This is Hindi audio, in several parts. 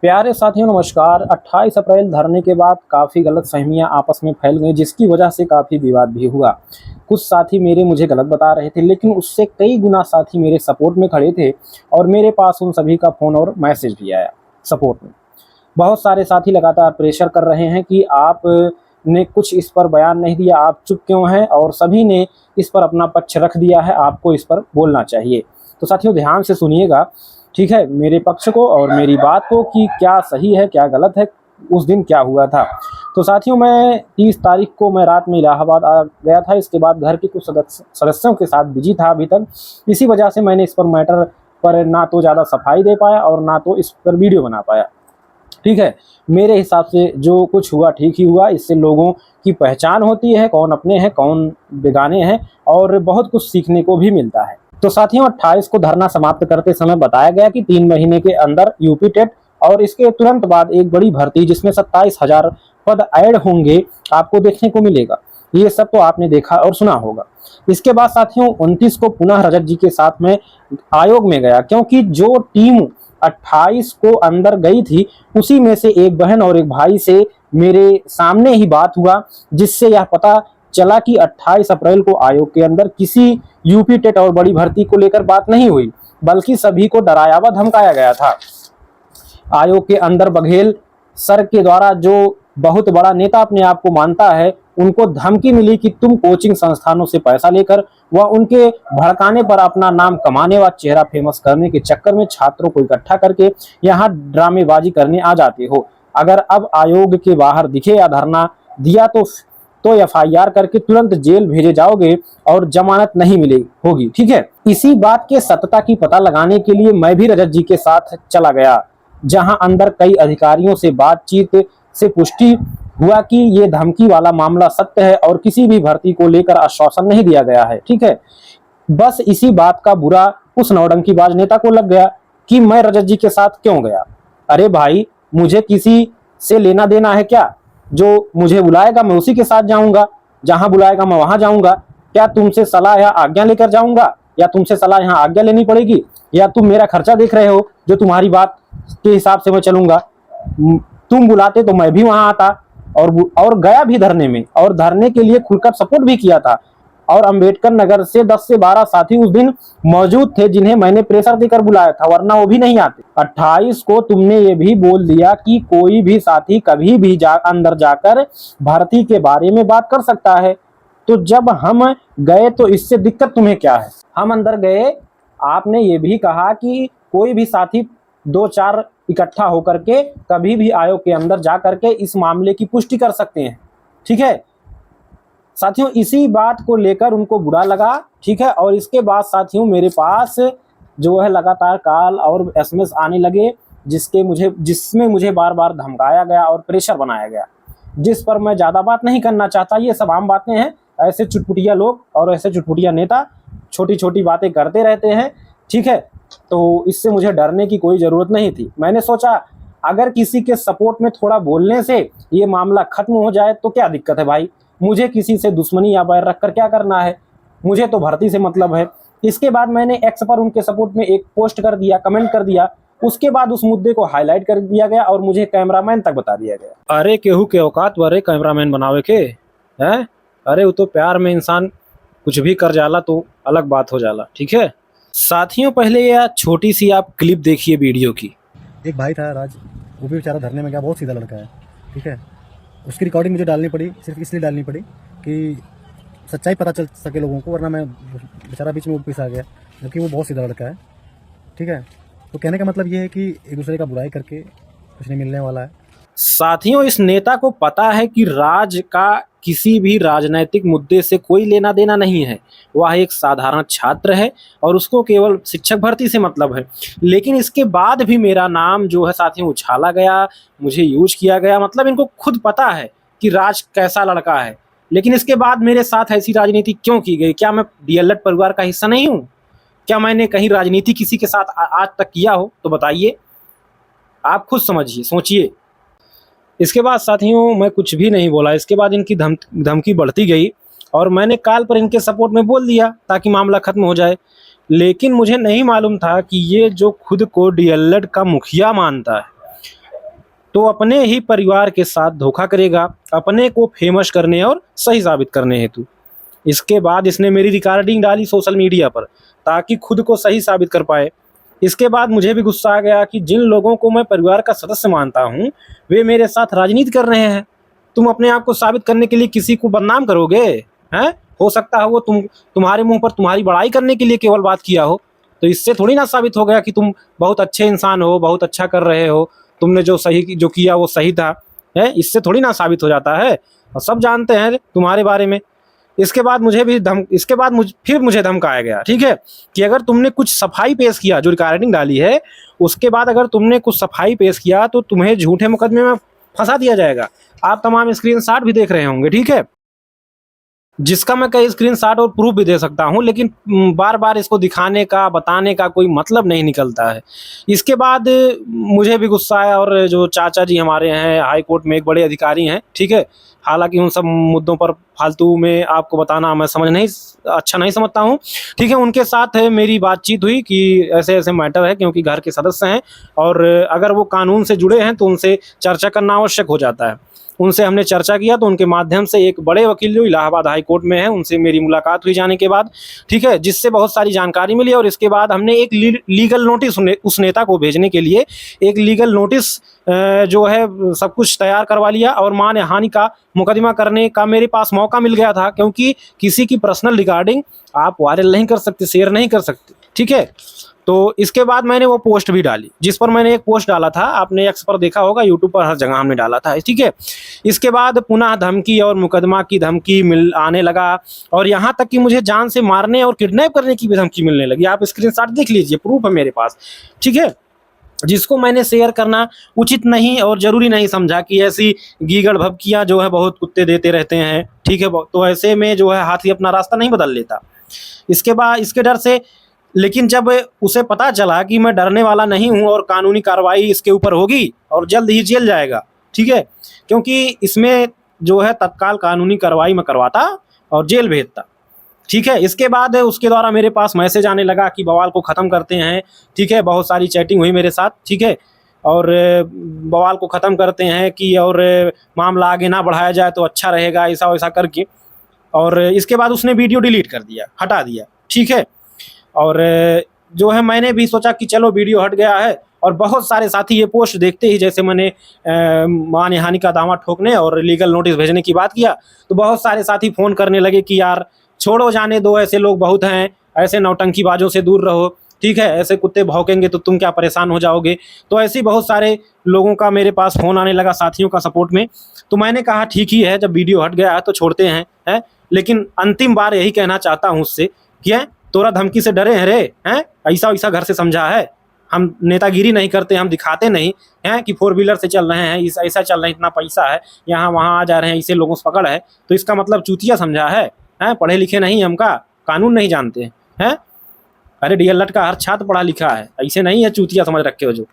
प्यारे साथियों नमस्कार। 28 अप्रैल धरने के बाद काफ़ी गलतफहमियां आपस में फैल गई, जिसकी वजह से काफ़ी विवाद भी हुआ। कुछ साथी मेरे मुझे गलत बता रहे थे, लेकिन उससे कई गुना साथी मेरे सपोर्ट में खड़े थे और मेरे पास उन सभी का फ़ोन और मैसेज भी आया सपोर्ट में। बहुत सारे साथी लगातार प्रेशर कर रहे हैं कि आप ने कुछ इस पर बयान नहीं दिया, आप चुप क्यों हैं, और सभी ने इस पर अपना पक्ष रख दिया है, आपको इस पर बोलना चाहिए। तो साथियों ध्यान से सुनिएगा, ठीक है, मेरे पक्ष को और मेरी बात को कि क्या सही है क्या गलत है, उस दिन क्या हुआ था। तो साथियों मैं 30 तारीख को मैं रात में इलाहाबाद आ गया था। इसके बाद घर के कुछ सदस्यों के साथ बिजी था अभी तक। इसी वजह से मैंने इस पर मैटर पर ना तो ज़्यादा सफाई दे पाया और ना तो इस पर वीडियो बना पाया। ठीक है, मेरे हिसाब से जो कुछ हुआ ठीक ही हुआ। इससे लोगों की पहचान होती है, कौन अपने हैं कौन बेगाने हैं, और बहुत कुछ सीखने को भी मिलता है। तो साथियों 28 को धरना समाप्त करते समय बताया गया कि 3 महीने के अंदर यूपी टेट और इसके तुरंत बाद एक बड़ी भर्ती जिसमें 27,000 पद ऐड होंगे आपको देखने को मिलेगा। ये सब तो आपने देखा और सुना होगा। इसके बाद साथियों 29 को पुनः रजत जी के साथ में आयोग में गया, क्योंकि जो टीम 28 को अंदर गई थी उसी में से एक बहन और एक भाई से मेरे सामने ही बात हुआ, जिससे यह पता चला कि 28 अप्रैल को आयोग के अंदर किसी यूपी टेट और बड़ी भर्ती को लेकर बात नहीं हुई, बल्कि सभी को डराया व धमकाया गया था। आयोग के अंदर बघेल सर के द्वारा, जो बहुत बड़ा नेता अपने आप को मानता है, उनको धमकी मिली कि तुम कोचिंग संस्थानों से पैसा लेकर व उनके भड़काने पर अपना नाम कमाने व चेहरा फेमस करने के चक्कर में छात्रों को इकट्ठा करके यहाँ ड्रामेबाजी करने आ जाते हो। अगर अब आयोग के बाहर दिखे या धरना दिया तो एफआईआर करके तुरंत जेल भेजे जाओगे और जमानत नहीं मिलेगी होगी। ठीक है, इसी बात के सत्यता की पता लगाने के लिए मैं भी रजत जी के साथ चला गया, जहां अंदर कई अधिकारियों से बातचीत से पुष्टि हुआ कि ये धमकी वाला मामला सत्य है और किसी भी भर्ती को लेकर आश्वासन नहीं दिया गया है। ठीक है, बस इसी बात का बुरा उस नौटंकीबाज नेता को लग गया कि मैं रजत जी के साथ क्यों गया। अरे भाई, मुझे किसी से लेना देना है क्या? जो मुझे बुलाएगा मैं उसी के साथ जाऊंगा, जहां बुलाएगा मैं वहां जाऊंगा। क्या तुमसे सलाह या आज्ञा लेकर जाऊंगा, या तुमसे सलाह यहाँ आज्ञा लेनी पड़ेगी, या तुम मेरा खर्चा देख रहे हो जो तुम्हारी बात के हिसाब से मैं चलूंगा? तुम बुलाते तो मैं भी वहां आता और गया भी धरने में, और धरने के लिए खुलकर सपोर्ट भी किया था। और अंबेडकर नगर से 10 से 12 साथी उस दिन मौजूद थे जिन्हें मैंने प्रेशर देकर बुलाया था, वरना वो भी नहीं आते। 28 को तुमने ये भी बोल दिया कि कोई भी साथी कभी भी अंदर जाकर भर्ती के बारे में बात कर सकता है। तो जब हम गए तो इससे दिक्कत तुम्हें क्या है? हम अंदर गए, आपने ये भी कहा कि कोई भी साथी 2-4 इकट्ठा होकर के कभी भी आयोग के अंदर जा करके इस मामले की पुष्टि कर सकते हैं। ठीक है साथियों, इसी बात को लेकर उनको बुरा लगा। ठीक है, और इसके बाद साथियों मेरे पास जो है लगातार कॉल और एसएमएस आने लगे, जिसमें मुझे बार बार धमकाया गया और प्रेशर बनाया गया, जिस पर मैं ज़्यादा बात नहीं करना चाहता। ये सब आम बातें हैं, ऐसे चुटपुटिया लोग और ऐसे चुटपुटिया नेता छोटी छोटी बातें करते रहते हैं। ठीक है, तो इससे मुझे डरने की कोई ज़रूरत नहीं थी। मैंने सोचा अगर किसी के सपोर्ट में थोड़ा बोलने से ये मामला खत्म हो जाए तो क्या दिक्कत है भाई। मुझे किसी से दुश्मनी या बैर रखकर क्या करना है, मुझे तो भर्ती से मतलब है। इसके बाद मैंने एक्स पर उनके सपोर्ट में एक पोस्ट कर दिया, कमेंट कर दिया। उसके बाद उस मुद्दे को हाईलाइट कर दिया गया और मुझे कैमरामैन तक बता दिया गया। अरे केहू के औकात वाले कैमरामैन बनावे के हैं? अरे वो तो प्यार में इंसान कुछ भी कर जाला तो अलग बात हो जाला। ठीक है साथियों, पहले यह छोटी सी आप क्लिप देखिए वीडियो की। एक भाई था राज, वो भी बेचारा धरने में गया, बहुत सीधा लड़का है। ठीक है, उसकी रिकॉर्डिंग मुझे डालनी पड़ी, सिर्फ इसलिए डालनी पड़ी कि सच्चाई पता चल सके लोगों को, वरना मैं बेचारा बीच में वो पीस आ गया, क्योंकि वो बहुत सीधा लड़का है। ठीक है, तो कहने का मतलब ये है कि एक दूसरे का बुराई करके कुछ नहीं मिलने वाला है। साथियों इस नेता को पता है कि राज का किसी भी राजनैतिक मुद्दे से कोई लेना देना नहीं है। वह एक साधारण छात्र है और उसको केवल शिक्षक भर्ती से मतलब है। लेकिन इसके बाद भी मेरा नाम जो है साथियों उछाला गया, मुझे यूज किया गया। मतलब इनको खुद पता है कि राज कैसा लड़का है, लेकिन इसके बाद मेरे साथ ऐसी राजनीति क्यों की गई? क्या मैं डीएलएड परिवार का हिस्सा नहीं हूँ? क्या मैंने कहीं राजनीति किसी के साथ आज तक किया हो? तो बताइए, आप खुद समझिए, सोचिए। इसके बाद साथियों मैं कुछ भी नहीं बोला। इसके बाद इनकी धमकी बढ़ती गई और मैंने कॉल पर इनके सपोर्ट में बोल दिया ताकि मामला खत्म हो जाए। लेकिन मुझे नहीं मालूम था कि ये जो खुद को डीएलएड का मुखिया मानता है तो अपने ही परिवार के साथ धोखा करेगा, अपने को फेमस करने और सही साबित करने हेतु। इसके बाद इसने मेरी रिकॉर्डिंग डाली सोशल मीडिया पर ताकि खुद को सही साबित कर पाए। इसके बाद मुझे भी गुस्सा आ गया कि जिन लोगों को मैं परिवार का सदस्य मानता हूँ वे मेरे साथ राजनीति कर रहे हैं। तुम अपने आप को साबित करने के लिए किसी को बदनाम करोगे हैं? हो सकता है वो तुम्हारे मुंह पर तुम्हारी बड़ाई करने के लिए केवल बात किया हो, तो इससे थोड़ी ना साबित हो गया कि तुम बहुत अच्छे इंसान हो, बहुत अच्छा कर रहे हो, तुमने जो किया वो सही था है। इससे थोड़ी ना साबित हो जाता है, और सब जानते हैं तुम्हारे बारे में। इसके बाद मुझे धमकाया गया, ठीक है, कि अगर तुमने कुछ सफाई पेश किया, जो रिकॉर्डिंग डाली है उसके बाद अगर तुमने कुछ सफाई पेश किया तो तुम्हें झूठे मुकदमे में फंसा दिया जाएगा। आप तमाम स्क्रीनशॉट भी देख रहे होंगे, ठीक है, जिसका मैं कई स्क्रीनशॉट और प्रूफ भी दे सकता हूं, लेकिन बार बार इसको दिखाने का बताने का कोई मतलब नहीं निकलता है। इसके बाद मुझे भी गुस्सा आया, और जो चाचा जी हमारे हैं हाई कोर्ट में एक बड़े अधिकारी हैं, ठीक है, हालांकि उन सब मुद्दों पर फालतू में आपको बताना मैं अच्छा नहीं समझता हूं, ठीक है। उनके साथ मेरी बातचीत हुई कि ऐसे ऐसे मैटर है, क्योंकि घर के सदस्य हैं और अगर वो कानून से जुड़े हैं तो उनसे चर्चा करना आवश्यक हो जाता है। उनसे हमने चर्चा किया, तो उनके माध्यम से एक बड़े वकील जो इलाहाबाद हाई कोर्ट में है उनसे मेरी मुलाकात हुई जाने के बाद, ठीक है, जिससे बहुत सारी जानकारी मिली। और इसके बाद हमने एक लीगल नोटिस उस नेता को भेजने के लिए एक लीगल नोटिस जो है सब कुछ तैयार करवा लिया, और मानहानि का मुकदमा करने का मेरे पास मौका मिल गया था, क्योंकि किसी की पर्सनल रिकॉर्डिंग आप वायरल नहीं कर सकते, शेयर नहीं कर सकते, ठीक है। तो इसके बाद मैंने वो पोस्ट भी डाली, जिस पर मैंने एक पोस्ट डाला था, आपने एक्स पर देखा होगा, यूट्यूब पर हर जगह हमने डाला था, ठीक है। इसके बाद पुनः धमकी और मुकदमा की धमकी आने लगा, और यहाँ तक कि मुझे जान से मारने और किडनैप करने की भी धमकी मिलने लगी। आप स्क्रीनशॉट देख लीजिए, प्रूफ है मेरे पास, ठीक है, जिसको मैंने शेयर करना उचित नहीं और ज़रूरी नहीं समझा कि ऐसी गीगड़ भभकियाँ जो है बहुत कुत्ते देते रहते हैं, ठीक है। तो ऐसे में जो है हाथी अपना रास्ता नहीं बदल लेता। इसके बाद इसके डर से, लेकिन जब उसे पता चला कि मैं डरने वाला नहीं हूं और कानूनी कार्रवाई इसके ऊपर होगी और जल्द ही जेल जाएगा, ठीक है, क्योंकि इसमें जो है तत्काल कानूनी कार्रवाई में करवाता और जेल भेजता, ठीक है। इसके बाद उसके द्वारा मेरे पास मैसेज आने लगा कि बवाल को ख़त्म करते हैं, ठीक है, बहुत सारी चैटिंग हुई मेरे साथ, ठीक है, और बवाल को ख़त्म करते हैं कि और मामला आगे ना बढ़ाया जाए तो अच्छा रहेगा, ऐसा वैसा करके। और इसके बाद उसने वीडियो डिलीट कर दिया, हटा दिया, ठीक है। और जो है मैंने भी सोचा कि चलो वीडियो हट गया है, और बहुत सारे साथी ये पोस्ट देखते ही, जैसे मैंने मानहानि का दावा ठोकने और लीगल नोटिस भेजने की बात किया, तो बहुत सारे साथी फ़ोन करने लगे कि यार छोड़ो, जाने दो, ऐसे लोग बहुत हैं, ऐसे नौटंकीबाजों से दूर रहो, ठीक है, ऐसे कुत्ते भौंकेंगे तो तुम क्या परेशान हो जाओगे। तो ऐसे ही बहुत सारे लोगों का मेरे पास फ़ोन आने लगा, साथियों का सपोर्ट में। तो मैंने कहा ठीक ही है, जब वीडियो हट गया है तो छोड़ते हैं, है। लेकिन अंतिम बार यही कहना चाहता हूँ उससे कि तोरा धमकी से डरे हैं रे, हैं, ऐसा वैसा घर से समझा है, हम नेतागिरी नहीं करते, हम दिखाते नहीं हैं कि 4 व्हीलर से चल रहे हैं, ऐसा चल रहे हैं, इतना पैसा है, यहाँ वहाँ आ जा रहे हैं, इसे लोगों से पकड़ है, तो इसका मतलब चूतिया समझा है, पढ़े लिखे नहीं, हमका कानून नहीं जानते हैं। अरे DLED का हर छात्र पढ़ा लिखा है, ऐसे नहीं है चूतिया समझ रखे हो जो।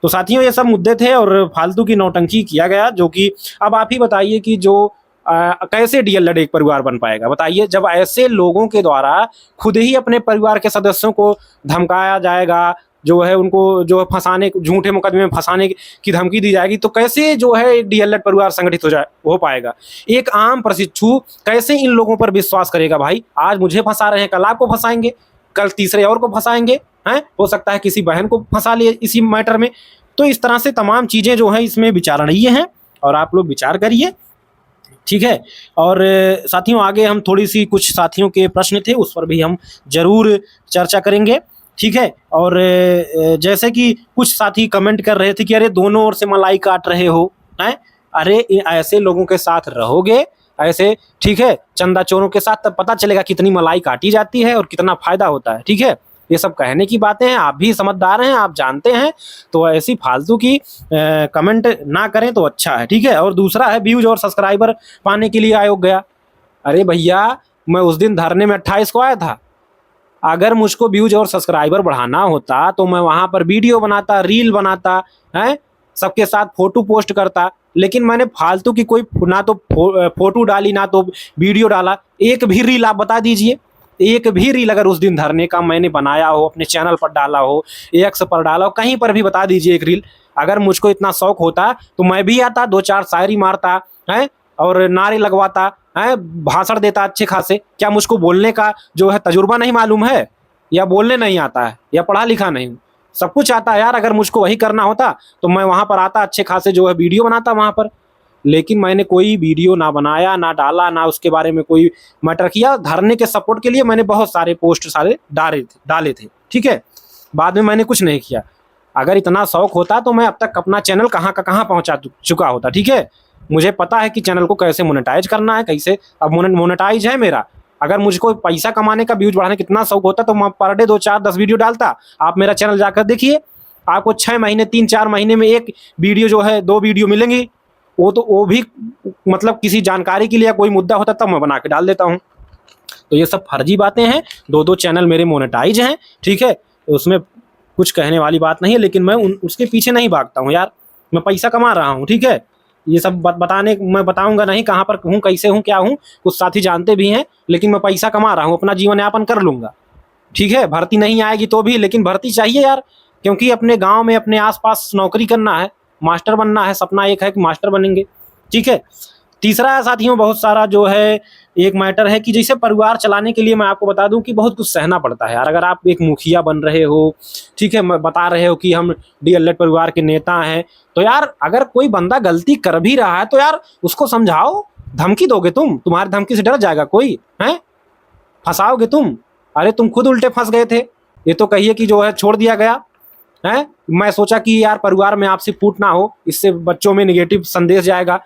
तो साथियों ये सब मुद्दे थे और फालतू की नौटंकी किया गया, जो कि अब आप ही बताइए कि जो कैसे DLED एक परिवार बन पाएगा, बताइए, जब ऐसे लोगों के द्वारा खुद ही अपने परिवार के सदस्यों को धमकाया जाएगा, जो है उनको जो है फंसाने, झूठे मुकदमे में फंसाने की धमकी दी जाएगी, तो कैसे जो है एक DLED परिवार संगठित हो पाएगा। एक आम प्रशिक्षु कैसे इन लोगों पर विश्वास करेगा भाई। आज मुझे फंसा रहे हैं, कल आपको फंसाएंगे, कल तीसरे और को फंसाएंगे, हैं, हो सकता है किसी बहन को फंसा लिए इसी मैटर में। तो इस तरह से तमाम चीज़ें जो है इसमें विचारणीय हैं, और आप लोग विचार करिए, ठीक है। और साथियों आगे हम थोड़ी सी, कुछ साथियों के प्रश्न थे उस पर भी हम जरूर चर्चा करेंगे, ठीक है। और जैसे कि कुछ साथी कमेंट कर रहे थे कि अरे दोनों ओर से मलाई काट रहे हो, हैं, अरे ऐसे लोगों के साथ रहोगे ऐसे, ठीक है, चंदा चोरों के साथ, तब पता चलेगा कितनी मलाई काटी जाती है और कितना फायदा होता है, ठीक है। ये सब कहने की बातें हैं, आप भी समझदार हैं, आप जानते हैं, तो ऐसी फालतू की कमेंट ना करें तो अच्छा है, ठीक है। और दूसरा है व्यूज और सब्सक्राइबर पाने के लिए आयोग गया। अरे भैया, मैं उस दिन धरने में 28 को आया था, अगर मुझको व्यूज और सब्सक्राइबर बढ़ाना होता तो मैं वहाँ पर वीडियो बनाता, रील बनाता, है, सबके साथ फोटो पोस्ट करता, लेकिन मैंने फालतू की कोई ना तो फोटो डाली ना तो वीडियो डाला। एक भी रील आप बता दीजिए, एक भी रील अगर उस दिन धरने का मैंने बनाया हो, अपने चैनल पर डाला हो, एक्स पर डाला हो, कहीं पर भी बता दीजिए एक रील। अगर मुझको इतना शौक होता तो मैं भी आता, 2-4 शायरी मारता है और नारे लगवाता है, भाषण देता अच्छे खासे। क्या मुझको बोलने का जो है तजुर्बा नहीं मालूम है, या बोलने नहीं आता है, या पढ़ा लिखा नहीं हूँ? सब कुछ आता है यार। अगर मुझको वही करना होता तो मैं वहां पर आता, अच्छे खासे जो है वीडियो बनाता वहां पर। लेकिन मैंने कोई वीडियो ना बनाया, ना डाला, ना उसके बारे में कोई मैटर किया। धरने के सपोर्ट के लिए मैंने बहुत सारे पोस्ट सारे डाले थे, ठीक है। बाद में मैंने कुछ नहीं किया। अगर इतना शौक होता तो मैं अब तक अपना चैनल कहाँ का कहाँ पहुंचा चुका होता, ठीक है। मुझे पता है कि चैनल को कैसे मोनेटाइज करना है, कैसे। अब मोनेटाइज है मेरा। अगर मुझको पैसा कमाने का, व्यूज बढ़ाने कितना शौक होता तो मैं पर डे 2-4-10 वीडियो डालता। आप मेरा चैनल जाकर देखिए, आपको 6 महीने 3-4 महीने में एक वीडियो जो है 2 वीडियो मिलेंगी। वो भी मतलब किसी जानकारी के लिए कोई मुद्दा होता तब मैं बना के डाल देता हूँ। तो ये सब फर्जी बातें हैं। 2-2 चैनल मेरे मोनेटाइज हैं, ठीक है। तो उसमें कुछ कहने वाली बात नहीं है, लेकिन मैं उसके पीछे नहीं भागता हूँ यार। मैं पैसा कमा रहा हूँ, ठीक है। ये सब बताने मैं बताऊंगा नहीं कहाँ पर हूँ, कैसे हूँ, क्या हूँ। कुछ साथी जानते भी हैं, लेकिन मैं पैसा कमा रहा हूँ, अपना जीवन यापन कर लूंगा, ठीक है। भर्ती नहीं आएगी तो भी, लेकिन भर्ती चाहिए यार, क्योंकि अपने गांव में अपने आसपास नौकरी करना है, मास्टर बनना है। सपना एक है कि मास्टर बनेंगे, ठीक है। तीसरा है साथियों, बहुत सारा जो है एक मैटर है कि जैसे परिवार चलाने के लिए मैं आपको बता दूं कि बहुत कुछ सहना पड़ता है यार। अगर आप एक मुखिया बन रहे हो, ठीक है, मैं बता रहे हो कि हम डीएलएड परिवार के नेता हैं, तो यार अगर कोई बंदा गलती कर भी रहा है तो यार उसको समझाओ। धमकी दोगे तुम? तुम्हारी धमकी से डर जाएगा कोई? हैं? फंसाओगे तुम? अरे तुम खुद उल्टे फंस गए थे। ये तो कहिए कि जो है छोड़ दिया गया है। मैं सोचा कि यार परिवार में आपसी फूट ना हो, इससे बच्चों में निगेटिव संदेश जाएगा,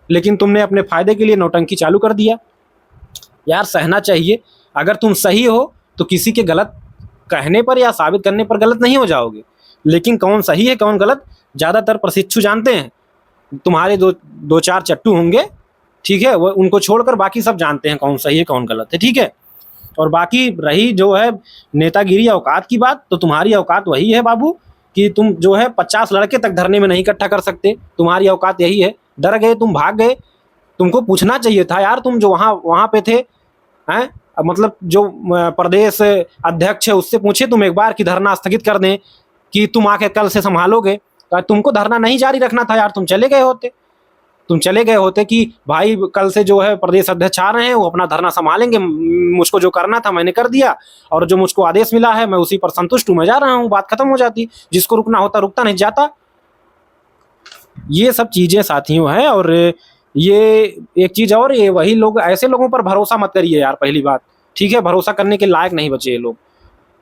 लेकिन तुमने अपने फायदे के लिए नौटंकी चालू कर दिया। यार सहना चाहिए। अगर तुम सही हो तो किसी के गलत कहने पर या साबित करने पर गलत नहीं हो जाओगे, लेकिन कौन सही है कौन गलत ज्यादातर प्रशिक्षु जानते हैं। तुम्हारे 2-4 चट्टू होंगे, ठीक है, वो उनको छोड़कर बाकी सब जानते हैं कौन सही है कौन गलत है, ठीक है। और बाकी रही जो है नेतागिरी औकात की बात, तो तुम्हारी औकात वही है बाबू कि तुम जो है 50 लड़के तक धरने में नहीं इकट्ठा कर सकते। तुम्हारी औकात यही है। डर गए तुम, भाग गए। तुमको पूछना चाहिए था यार, तुम जो वहां पे थे, हैं, मतलब जो प्रदेश अध्यक्ष है उससे पूछे तुम एक बार कि धरना स्थगित कर दें, कि तुम आके कल से संभालोगे। तो तुमको धरना नहीं जारी रखना था यार, तुम चले गए होते। तुम चले गए होते कि भाई कल से जो है प्रदेश अध्यक्ष आ रहे हैं, वो अपना धरना संभालेंगे, मुझको जो करना था मैंने कर दिया, और जो मुझको आदेश मिला है मैं उसी पर संतुष्ट हूँ, मैं जा रहा हूँ, बात खत्म हो जाती। जिसको रुकना होता रुकता, नहीं जाता। ये सब चीजें साथियों है। और ये एक चीज और, ये वही लोग, ऐसे लोगों पर भरोसा मत करिए यार, पहली बात, ठीक है। भरोसा करने के लायक नहीं बचे ये लोग,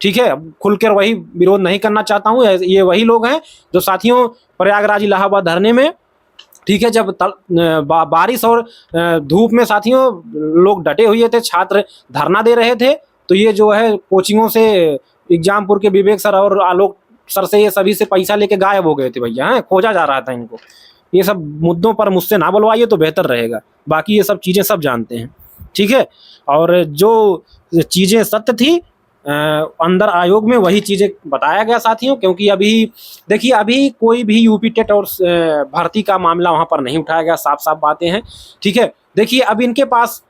ठीक है। खुलकर वही विरोध नहीं करना चाहता हूँ। ये वही लोग हैं जो साथियों प्रयागराज इलाहाबाद धरने में, ठीक है, जब बारिश और धूप में साथियों लोग डटे हुए थे, छात्र धरना दे रहे थे, तो ये जो है कोचिंगों से, एग्जामपुर के विवेक सर और आलोक सर से, ये सभी से पैसा लेके गायब हो गए थे भैया, हैं, खोजा जा रहा था इनको। ये सब मुद्दों पर मुझसे ना बुलवाइए तो बेहतर रहेगा। बाकी ये सब चीज़ें सब जानते हैं, ठीक है। और जो चीज़ें सत्य थी अंदर आयोग में, वही चीज़ें बताया गया साथियों। क्योंकि अभी देखिए, अभी कोई भी यूपी टेट और भर्ती का मामला वहाँ पर नहीं उठाया गया, साफ साफ बातें हैं, ठीक है। देखिए अब इनके पास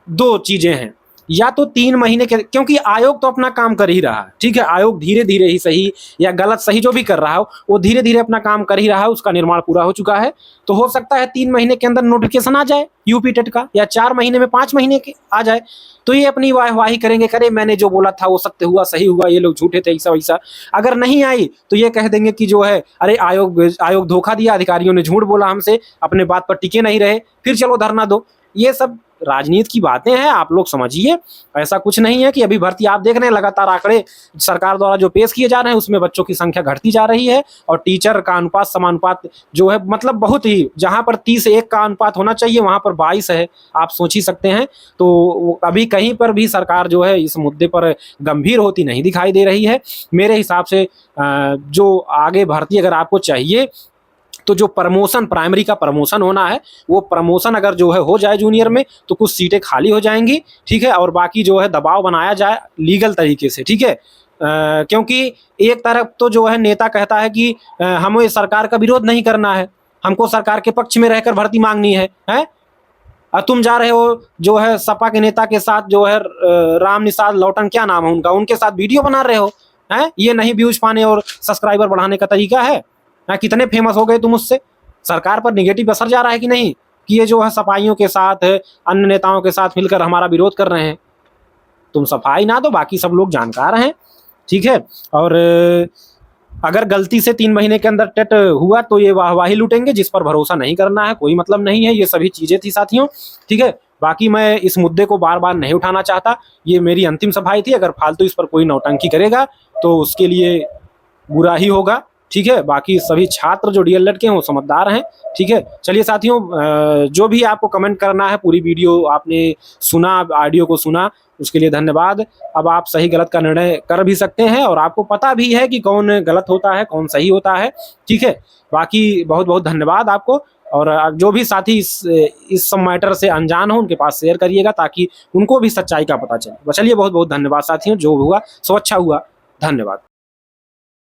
2 चीज़ें हैं, या तो 3 महीने के, क्योंकि आयोग तो अपना काम कर ही रहा है, ठीक है। आयोग धीरे धीरे ही सही या गलत सही जो भी कर रहा हो, वो धीरे धीरे अपना काम कर ही रहा है, उसका निर्माण पूरा हो चुका है। तो हो सकता है 3 महीने के अंदर नोटिफिकेशन आ जाए यूपी टेट का, या 4 महीने में, 5 महीने के आ जाए। तो ये अपनी वाहवाही करेंगे, करे मैंने जो बोला था वो सत्य हुआ, सही हुआ, ये लोग झूठे थे, ऐसा वैसा। अगर नहीं आई तो ये कह देंगे कि जो है अरे आयोग धोखा दिया, अधिकारियों ने झूठ बोला हमसे, अपने बात पर टिके नहीं रहे, फिर चलो धरना दो। ये सब राजनीति की बातें हैं, आप लोग समझिए। ऐसा कुछ नहीं है कि अभी भर्ती आप देख रहे हैं, लगातार आंकड़े सरकार द्वारा जो पेश किए जा रहे हैं उसमें बच्चों की संख्या घटती जा रही है, और टीचर का अनुपात समानुपात जो है, मतलब बहुत ही, जहां पर 30:1 का अनुपात होना चाहिए वहां पर 22 है। आप सोच ही सकते हैं। तो अभी कहीं पर भी सरकार जो है इस मुद्दे पर गंभीर होती नहीं दिखाई दे रही है मेरे हिसाब से। जो आगे भर्ती अगर आपको चाहिए तो जो प्रमोशन, प्राइमरी का प्रमोशन होना है, वो प्रमोशन अगर जो है हो जाए जूनियर में, तो कुछ सीटें खाली हो जाएंगी, ठीक है। और बाकी जो है दबाव बनाया जाए लीगल तरीके से, ठीक है। क्योंकि एक तरफ तो जो है नेता कहता है कि हमें सरकार का विरोध नहीं करना है, हमको सरकार के पक्ष में रहकर भर्ती मांगनी है, हैं? और तुम जा रहे हो जो है सपा के नेता के साथ, जो है राम निषाद लौटन, क्या नाम है उनका, उनके साथ वीडियो बना रहे हो, हैं? ये नहीं व्यूज पाने और सब्सक्राइबर बढ़ाने का तरीका है। ना कितने फेमस हो गए तुम उससे? सरकार पर निगेटिव असर जा रहा है कि नहीं, कि ये जो है सफाइयों के साथ अन्य नेताओं के साथ मिलकर हमारा विरोध कर रहे हैं। तुम सफाई ना दो, बाकी सब लोग जानकार हैं, ठीक है। और अगर गलती से 3 महीने के अंदर टेट हुआ तो ये वाहवाही लूटेंगे, जिस पर भरोसा नहीं करना है, कोई मतलब नहीं है। ये सभी चीजें थी साथियों, ठीक है। बाकी मैं इस मुद्दे को बार बार नहीं उठाना चाहता, ये मेरी अंतिम सफाई थी। अगर फालतू इस पर कोई नौटंकी करेगा तो उसके लिए बुरा ही होगा, ठीक है। बाकी सभी छात्र जो डीएलएड के हैं वो समझदार हैं, ठीक है। चलिए साथियों, जो भी आपको कमेंट करना है, पूरी वीडियो आपने सुना, ऑडियो को सुना, उसके लिए धन्यवाद। अब आप सही गलत का निर्णय कर भी सकते हैं और आपको पता भी है कि कौन गलत होता है, कौन सही होता है, ठीक है। बाकी बहुत बहुत धन्यवाद आपको। और जो भी साथी इस सब मैटर से अनजान हो, उनके पास शेयर करिएगा ताकि उनको भी सच्चाई का पता चले। चलिए, बहुत बहुत धन्यवाद साथियों, जो हुआ सो अच्छा हुआ। धन्यवाद।